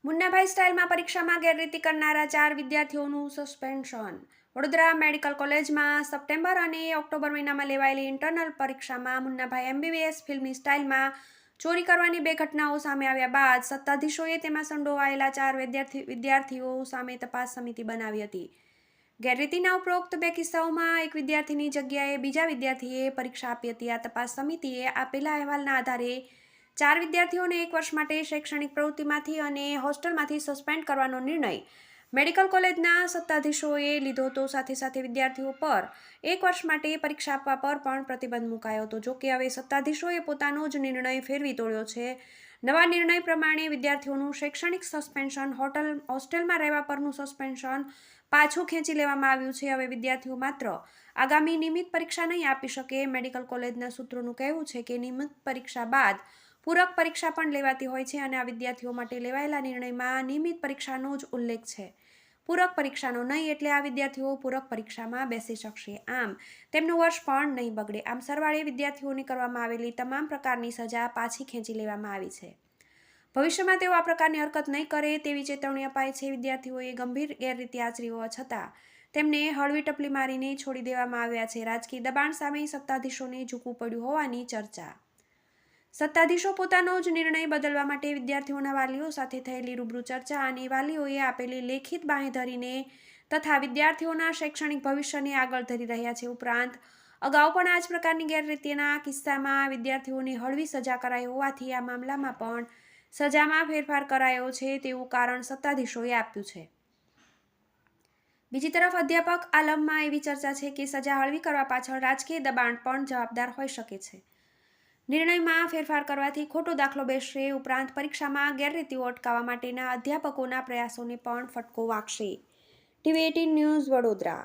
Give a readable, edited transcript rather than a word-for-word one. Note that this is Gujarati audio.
મુન્નાભાઈ સ્ટાઇલમાં પરીક્ષામાં ગેરરીતિ કરનારા 4 વિદ્યાર્થીઓનું સસ્પેન્શન. વડોદરા મેડિકલ કોલેજમાં સપ્ટેમ્બર અને ઓક્ટોબર મહિનામાં લેવાયેલી ઇન્ટરનલ પરીક્ષામાં મુન્નાભાઈ એમબીબીએસ ફિલ્મની સ્ટાઇલમાં ચોરી કરવાની 2 ઘટનાઓ સામે આવ્યા બાદ સત્તાધીશોએ તેમાં સંડોવાયેલા 4 વિદ્યાર્થીઓ સામે તપાસ સમિતિ બનાવી હતી. ગેરરીતિના ઉપરોક્ત 2 કિસ્સાઓમાં એક વિદ્યાર્થીની જગ્યાએ બીજા વિદ્યાર્થીએ પરીક્ષા આપી હતી. આ તપાસ સમિતિએ આપેલા અહેવાલના આધારે 4 વિદ્યાર્થીઓને 1 વર્ષ માટે શૈક્ષણિક પ્રવૃત્તિમાંથી અને હોસ્ટેલમાંથી સસ્પેન્ડ કરવાનો નિર્ણય મેડિકલ કોલેજના સત્તાધીશોએ લીધો હતો. સાથે સાથે વિદ્યાર્થીઓ પર 1 વર્ષ માટે પરીક્ષા આપવા પર પણ પ્રતિબંધ મુકાયો હતો. જોકે હવે સત્તાધીશોએ પોતાનો જ નિર્ણય ફેરવી તોડ્યો છે. નવા નિર્ણય પ્રમાણે વિદ્યાર્થીઓનું શૈક્ષણિક સસ્પેન્શન, હોસ્ટેલમાં રહેવા પરનું સસ્પેન્શન પાછું ખેંચી લેવામાં આવ્યું છે. હવે વિદ્યાર્થીઓ માત્ર આગામી નિયમિત પરીક્ષા નહીં આપી શકે. મેડિકલ કોલેજના સૂત્રોનું કહેવું છે કે નિયમિત પરીક્ષા બાદ પૂરક પરીક્ષા પણ લેવાતી હોય છે અને આ વિદ્યાર્થીઓ માટે લેવાયેલા નિર્ણયમાં નિયમિત પરીક્ષાનો જ ઉલ્લેખ છે, પૂરક પરીક્ષાનો નહીં. એટલે આ વિદ્યાર્થીઓ પૂરક પરીક્ષામાં બેસી શકશે. આમ તેમનું વર્ષ પણ નહીં બગડે. આમ સરવાળે વિદ્યાર્થીઓને કરવામાં આવેલી તમામ પ્રકારની સજા પાછી ખેંચી લેવામાં આવી છે. ભવિષ્યમાં તેઓ આ પ્રકારની હરકત નહીં કરે તેવી ચેતવણી અપાઈ છે. વિદ્યાર્થીઓએ ગંભીર ગેરરીતિ આચરી હોવા છતાં તેમને હળવી ટપલી મારીને છોડી દેવામાં આવ્યા છે. રાજકીય દબાણ સામે સત્તાધીશોને ઝૂકવું પડ્યું હોવાની ચર્ચા. સત્તાધીશો પોતાનો જ નિર્ણય બદલવા માટે વિદ્યાર્થીઓના વાલીઓ સાથે થયેલી રૂબરૂ ચર્ચા અને વાલીઓએ આપેલી લેખિત બાંહેધરીને તથા વિદ્યાર્થીઓના શૈક્ષણિક ભવિષ્યને આગળ ધરી રહ્યા છે. ઉપરાંત અગાઉ પણ આ જ પ્રકારની ગેરરીતિના કિસ્સામાં વિદ્યાર્થીઓને હળવી સજા કરાઈ હોવાથી આ મામલામાં પણ સજામાં ફેરફાર કરાયો છે તેવું કારણ સત્તાધીશોએ આપ્યું છે. બીજી તરફ અધ્યાપક આલમમાં એવી ચર્ચા છે કે સજા હળવી કરવા પાછળ રાજકીય દબાણ પણ જવાબદાર હોઈ શકે છે. નિર્ણયમાં ફેરફાર કરવાથી ખોટો દાખલો બેસશે. ઉપરાંત પરીક્ષામાં ગેરરીતિઓ અટકાવવા માટેના અધ્યાપકોના પ્રયાસોને પણ ફટકો વાગશે. TV18 news, Vadodara.